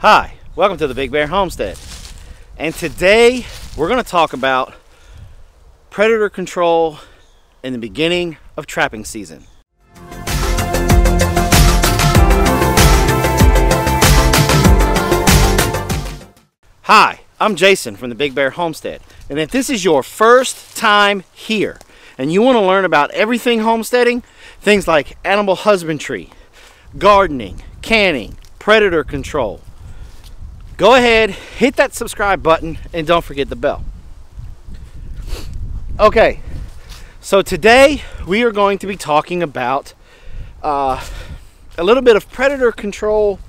Hi, welcome to the Big Bear Homestead. And today we're going to talk about predator control in the beginning of trapping season. Hi, I'm Jason from the Big Bear Homestead. And if this is your first time here and you want to learn about everything homesteading, things like animal husbandry, gardening, canning, predator control, go ahead, hit that subscribe button, and don't forget the bell. Okay, so today we are going to be talking about a little bit of predator control,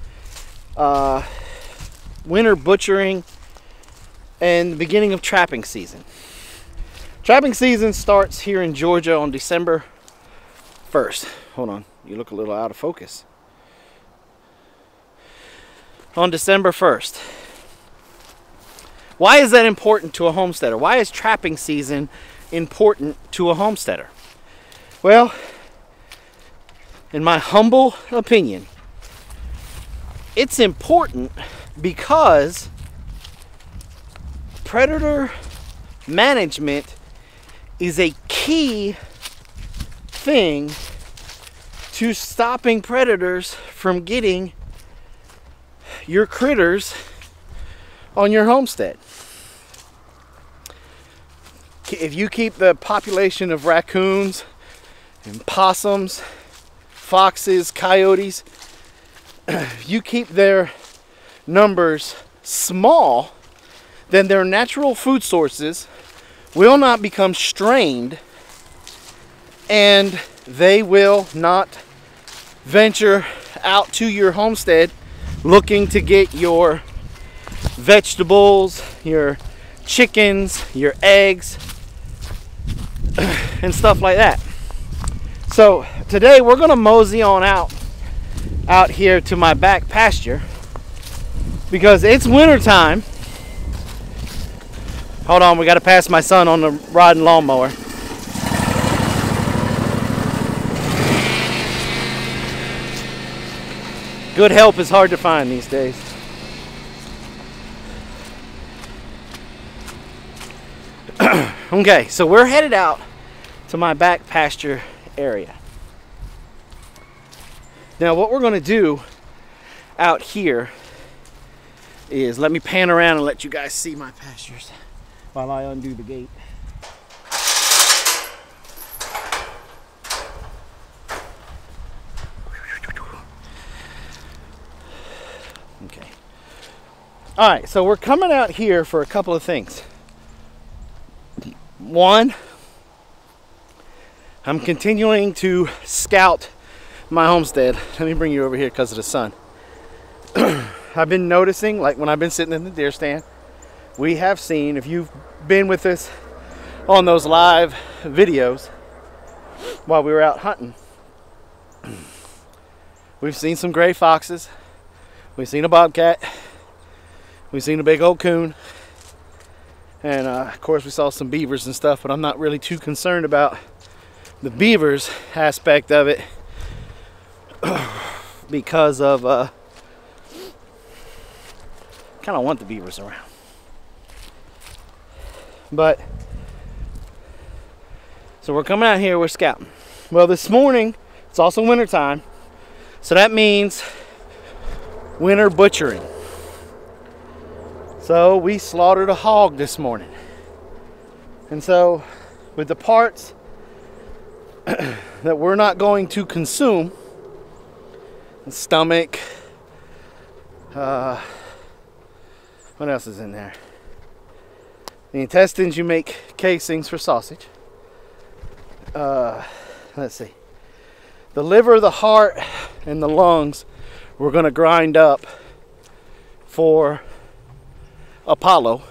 winter butchering, and the beginning of trapping season. Trapping season starts here in Georgia on December 1st. Hold on, you look a little out of focus. On December 1st. Why is that important to a homesteader? Why is trapping season important to a homesteader? Well, in my humble opinion, it's important because predator management is a key thing to stopping predators from getting your critters on your homestead. If you keep the population of raccoons and possums, foxes, coyotes, you keep their numbers small, then their natural food sources will not become strained and they will not venture out to your homestead looking to get your vegetables, your chickens, your eggs, and stuff like that. So today we're gonna mosey on out here to my back pasture because it's winter time. Hold on, we gotta pass my son on the riding lawnmower. Good help is hard to find these days. Okay, so we're headed out to my back pasture area. Now what we're gonna do out here is, let me pan around and let you guys see my pastures while I undo the gate. Okay. All right, so we're coming out here for a couple of things. One, I'm continuing to scout my homestead. Let me bring you over here because of the sun. I've been noticing, like when I've been sitting in the deer stand, we have seen, if you've been with us on those live videos while we were out hunting, we've seen some gray foxes, we've seen a bobcat, we've seen a big old coon, and of course we saw some beavers and stuff, but I'm not really too concerned about the beavers aspect of it because of kind of want the beavers around. But so we're coming out here, we're scouting. Well, this morning it's also winter time, so that means winter butchering. So we slaughtered a hog this morning, and so with the parts that we're not going to consume, the stomach, what else is in there? The intestines, you make casings for sausage. Let's see. The liver, the heart, and the lungs we're going to grind up for Apollo.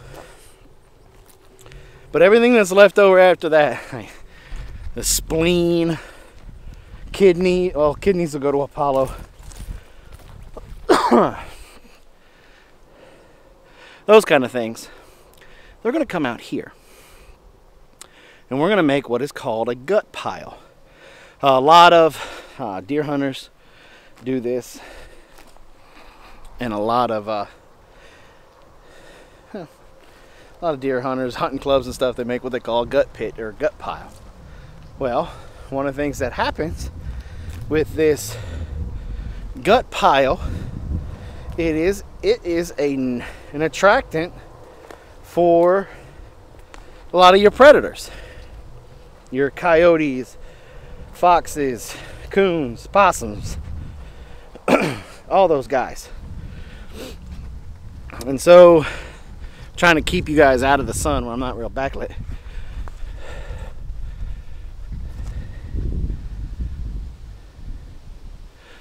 But everything that's left over after that, the spleen, kidney, well, kidneys will go to Apollo. Those kind of things, they're going to come out here. And we're going to make what is called a gut pile. A lot of deer hunters do this. and a lot of deer hunters, hunting clubs and stuff, they make what they call a gut pit or a gut pile. Well, one of the things that happens with this gut pile, it is an attractant for a lot of your predators, your coyotes, foxes, coons, possums, all those guys. And so, trying to keep you guys out of the sun when I'm not real backlit.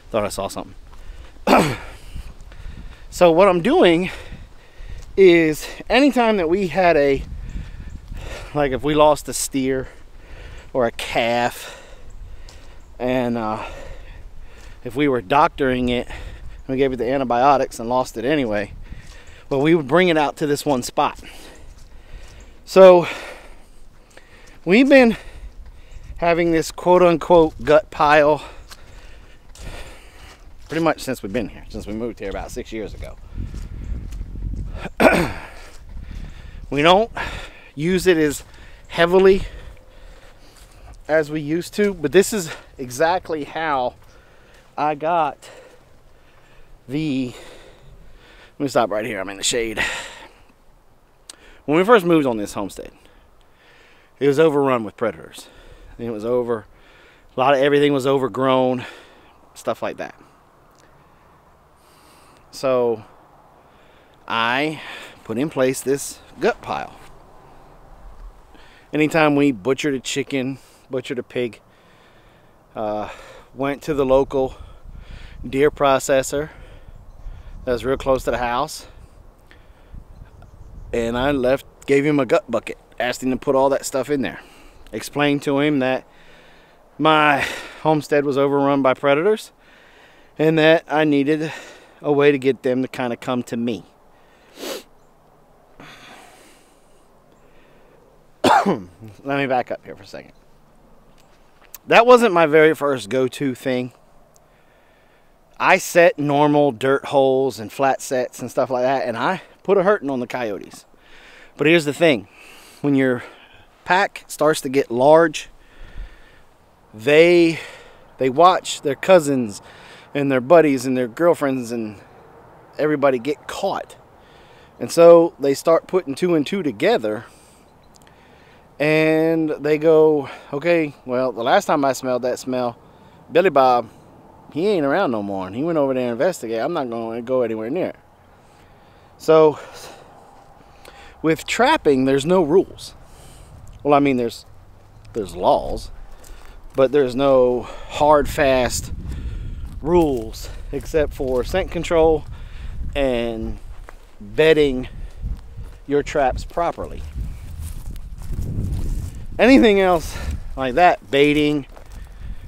Thought I saw something. So what I'm doing is, anytime that we had like if we lost a steer or a calf, and if we were doctoring it, we gave it the antibiotics and lost it anyway, well, we would bring it out to this one spot. So we've been having this quote-unquote gut pile pretty much since we've been here, since we moved here about 6 years ago. We don't use it as heavily as we used to, but this is exactly how I got the, let me stop right here, I'm in the shade. When we first moved on this homestead, it was overrun with predators. It was a lot of everything was overgrown, stuff like that. So I put in place this gut pile. Anytime we butchered a chicken, butchered a pig, went to the local deer processor that was real close to the house, and I gave him a gut bucket, asked him to put all that stuff in there, explained to him that my homestead was overrun by predators and that I needed a way to get them to kind of come to me. Let me back up here for a second. That wasn't my very first go-to thing. I set normal dirt holes and flat sets and stuff like that, and I put a hurting on the coyotes. But here's the thing. When your pack starts to get large, they watch their cousins and their buddies and their girlfriends and everybody get caught. And so they start putting two and two together, and they go, okay, well, the last time I smelled that smell, Billy Bob, he ain't around no more, and he went over there to investigate. I'm not going to go anywhere near it. So with trapping, there's no rules. Well, I mean, there's laws, but there's no hard, fast rules except for scent control and bedding your traps properly. Anything else like that, baiting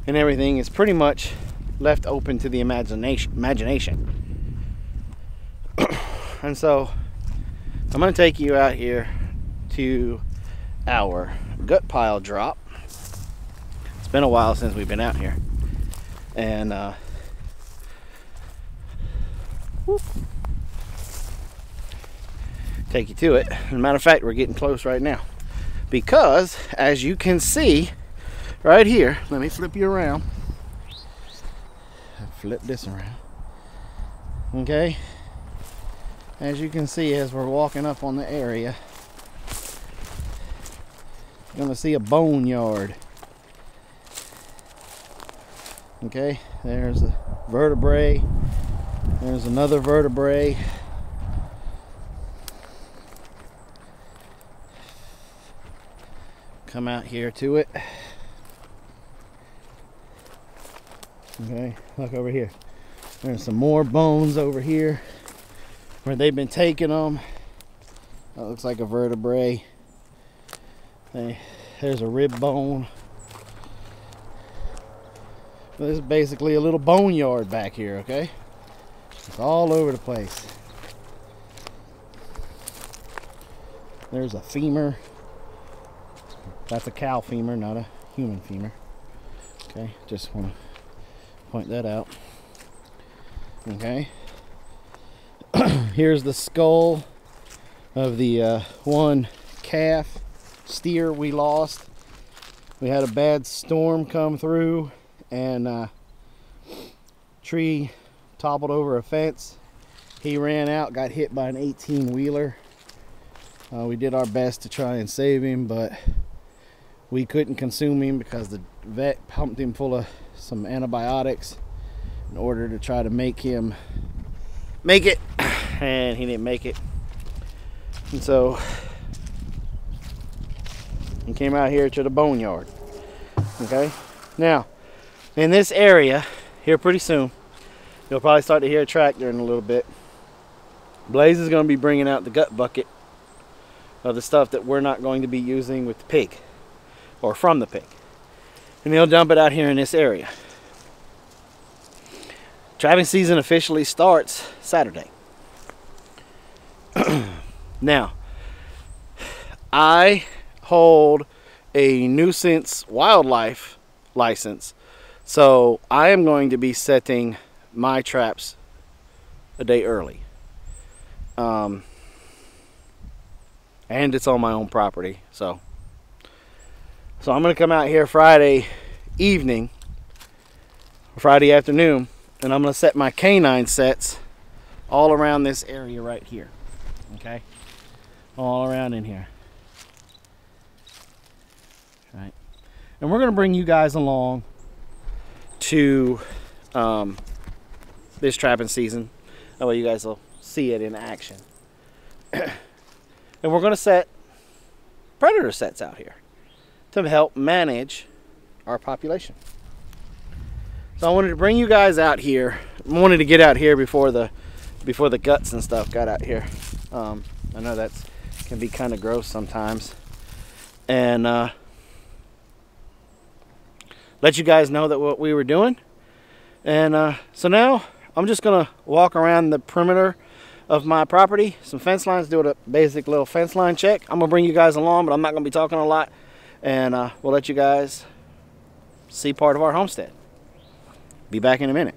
and everything, is pretty much left open to the imagination. And so I'm going to take you out here to our gut pile drop. It's been a while since we've been out here, and take you to it. As a matter of fact, we're getting close right now, because as you can see right here, let me flip you around. Flip this around. Okay, as you can see, as we're walking up on the area, you're gonna see a boneyard. Okay, there's a vertebrae, there's another vertebrae, come out here to it. Okay, look over here. There's some more bones over here where they've been taking them. That looks like a vertebrae. There's a rib bone. This is basically a little boneyard back here, okay? It's all over the place. There's a femur. That's a cow femur, not a human femur. Okay, just want to point that out. Okay. Here's the skull of the one calf steer we lost. We had a bad storm come through and tree toppled over a fence. He ran out, got hit by an 18-wheeler. We did our best to try and save him, but we couldn't consume him because the vet pumped him full of some antibiotics in order to try to make him make it, and he didn't make it. And so he came out here to the boneyard. Okay, now in this area here, pretty soon you'll probably start to hear a tractor in a little bit. Blaze is going to be bringing out the gut bucket of the stuff that we're not going to be using with the pig or from the pig, and he'll dump it out here in this area. Trapping season officially starts Saturday. Now, I hold a nuisance wildlife license, so I am going to be setting my traps a day early. And it's on my own property, so I'm going to come out here Friday evening, Friday afternoon, and I'm going to set my canine sets all around this area right here. Okay, all around in here. Right, and we're going to bring you guys along to this trapping season. That way you guys will see it in action. And we're going to set predator sets out here to help manage our population. So I wanted to bring you guys out here. I wanted to get out here before the guts and stuff got out here. I know that can be kind of gross sometimes, and let you guys know that what we were doing. And so now I'm just gonna walk around the perimeter of my property, some fence lines, do a basic little fence line check. I'm gonna bring you guys along, but I'm not gonna be talking a lot, and we'll let you guys see part of our homestead. Be back in a minute.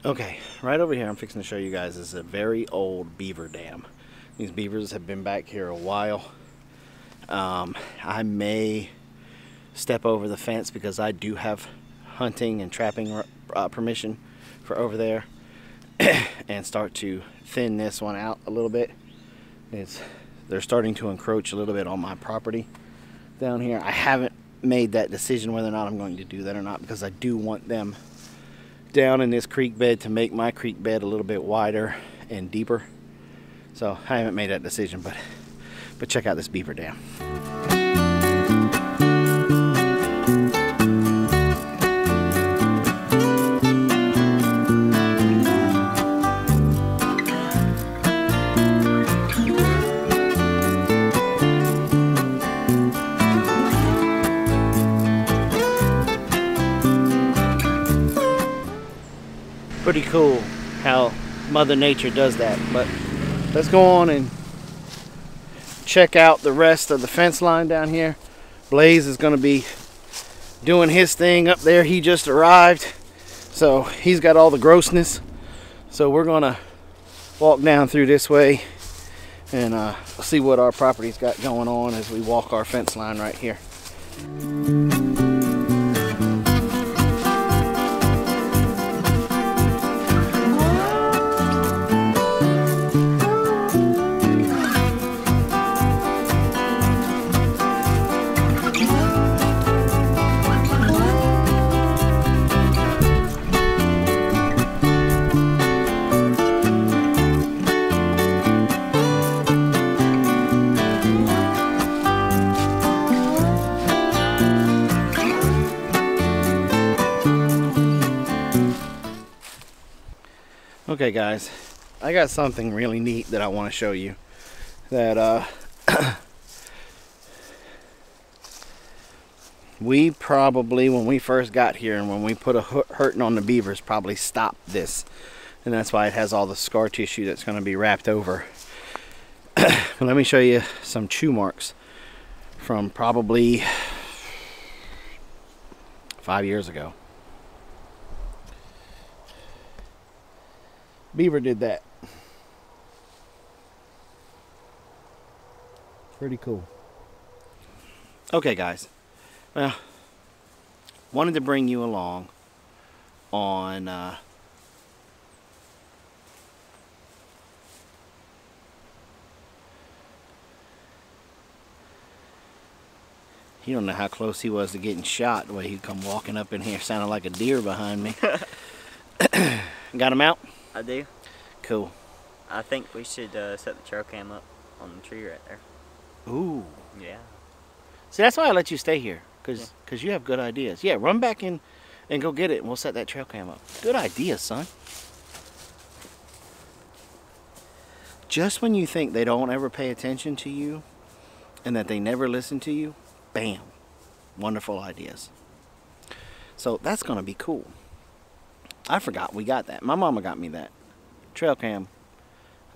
Okay, right over here I'm fixing to show you guys is a very old beaver dam. These beavers have been back here a while. I may step over the fence because I do have hunting and trapping permission for over there and start to thin this one out a little bit. They're starting to encroach a little bit on my property down here. I haven't made that decision whether or not I'm going to do that or not, because I do want them down in this creek bed to make my creek bed a little bit wider and deeper. So I haven't made that decision, but check out this beaver dam. Pretty cool how Mother Nature does that. But let's go on and check out the rest of the fence line down here. Blaze is going to be doing his thing up there. He just arrived, so he's got all the grossness. So we're going to walk down through this way and see what our property's got going on as we walk our fence line right here. Okay guys, I got something really neat that I want to show you. That we probably, when we first got here and when we put a hurting on the beavers, probably stopped this. And that's why it has all the scar tissue that's going to be wrapped over. But let me show you some chew marks from probably 5 years ago. Beaver did that. Pretty cool. Okay guys, well, wanted to bring you along on you don't know how close he was to getting shot, the way he'd come walking up in here sounding like a deer behind me. Got him out? I do. Cool. I think we should set the trail cam up on the tree right there. Ooh. Yeah. See, that's why I let you stay here, because you have good ideas. Yeah, run back in and go get it, and we'll set that trail cam up. Good idea, son. Just when you think they don't ever pay attention to you and that they never listen to you, bam, wonderful ideas. So that's going to be cool. I forgot we got that. My mama got me that trail cam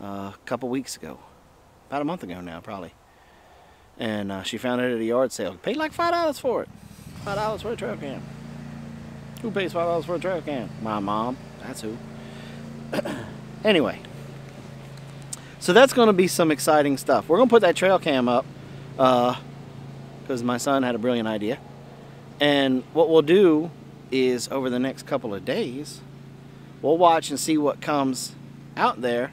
a couple weeks ago. About a month ago now, probably. And she found it at a yard sale. Paid like $5 for it. $5 for a trail cam. Who pays $5 for a trail cam? My mom. That's who. Anyway. So that's going to be some exciting stuff. We're going to put that trail cam up because my son had a brilliant idea. And what we'll do is over the next couple of days, we'll watch and see what comes out there.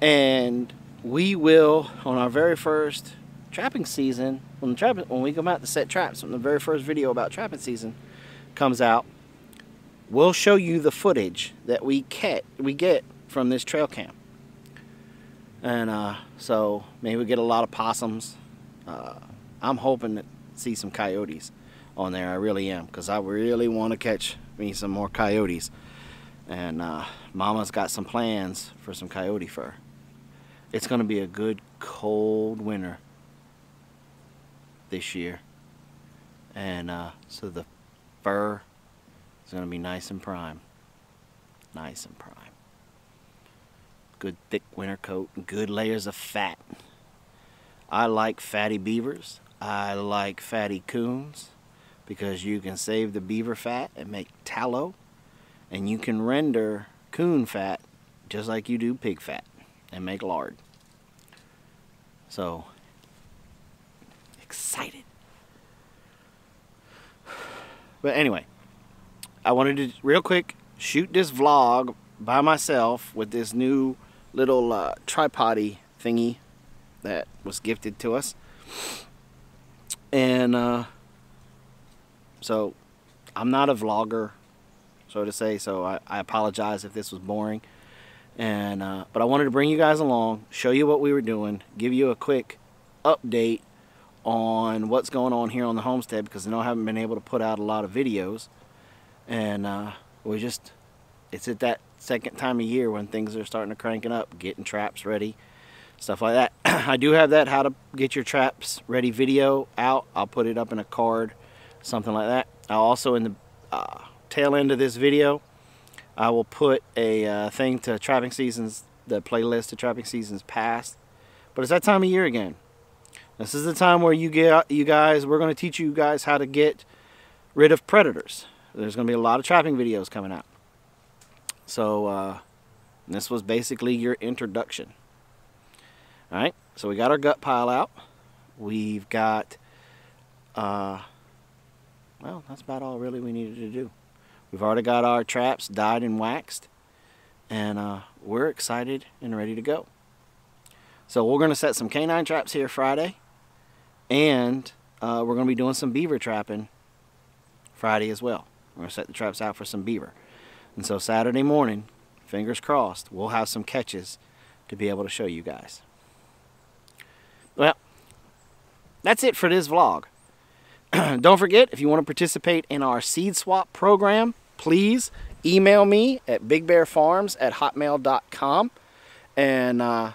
And we will, on our very first trapping season, when we come out to set traps, when the very first video about trapping season comes out, we'll show you the footage that we get from this trail cam. And so maybe we get a lot of possums. I'm hoping to see some coyotes on there. I really am, because I really want to catch me some more coyotes. And Mama's got some plans for some coyote fur. It's going to be a good cold winter this year, and so the fur is going to be nice and prime. Nice and prime. Good thick winter coat, good layers of fat. I like fatty beavers. I like fatty coons, because you can save the beaver fat and make tallow, and you can render coon fat just like you do pig fat and make lard. So excited. But anyway, I wanted to real quick shoot this vlog by myself with this new little tripod-y thingy that was gifted to us. And so I'm not a vlogger, so to say, so I apologize if this was boring. And but I wanted to bring you guys along, show you what we were doing, give you a quick update on what's going on here on the homestead, because I know I haven't been able to put out a lot of videos. And it's at that second time of year when things are starting to cranking up, getting traps ready, stuff like that. I do have that how to get your traps ready video out. I'll put it up in a card, something like that. I'll also, in the tail end of this video, I will put a thing to trapping seasons, the playlist to trapping seasons past. But it's that time of year again. This is the time where we're going to teach you guys how to get rid of predators. There's going to be a lot of trapping videos coming out. So this was basically your introduction. Alright, so we got our gut pile out. We've got, well, that's about all really we needed to do. We've already got our traps dyed and waxed, and we're excited and ready to go. So we're going to set some canine traps here Friday, and we're going to be doing some beaver trapping Friday as well. We're going to set the traps out for some beaver. And so Saturday morning, fingers crossed, we'll have some catches to be able to show you guys. Well, that's it for this vlog. Don't forget, if you want to participate in our seed swap program, please email me at bigbearfarms@hotmail.com and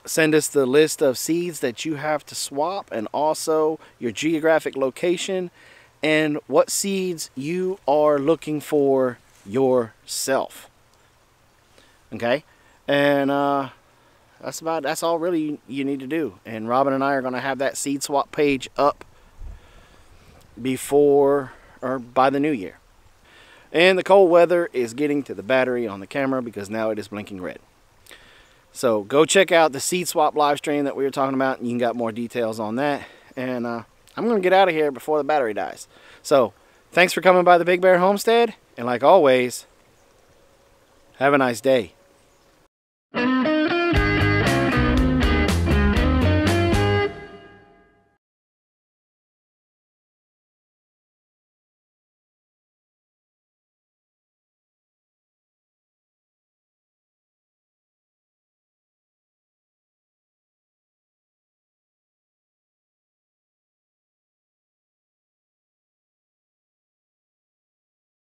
send us the list of seeds that you have to swap, and also your geographic location and what seeds you are looking for yourself. Okay, and that's all really you need to do. And Robin and I are going to have that seed swap page up before or by the new year. And the cold weather is getting to the battery on the camera because now it is blinking red. So go check out the seed swap live stream that we were talking about, and you can get more details on that. And I'm going to get out of here before the battery dies. So thanks for coming by the Big Bear Homestead, and like always, have a nice day.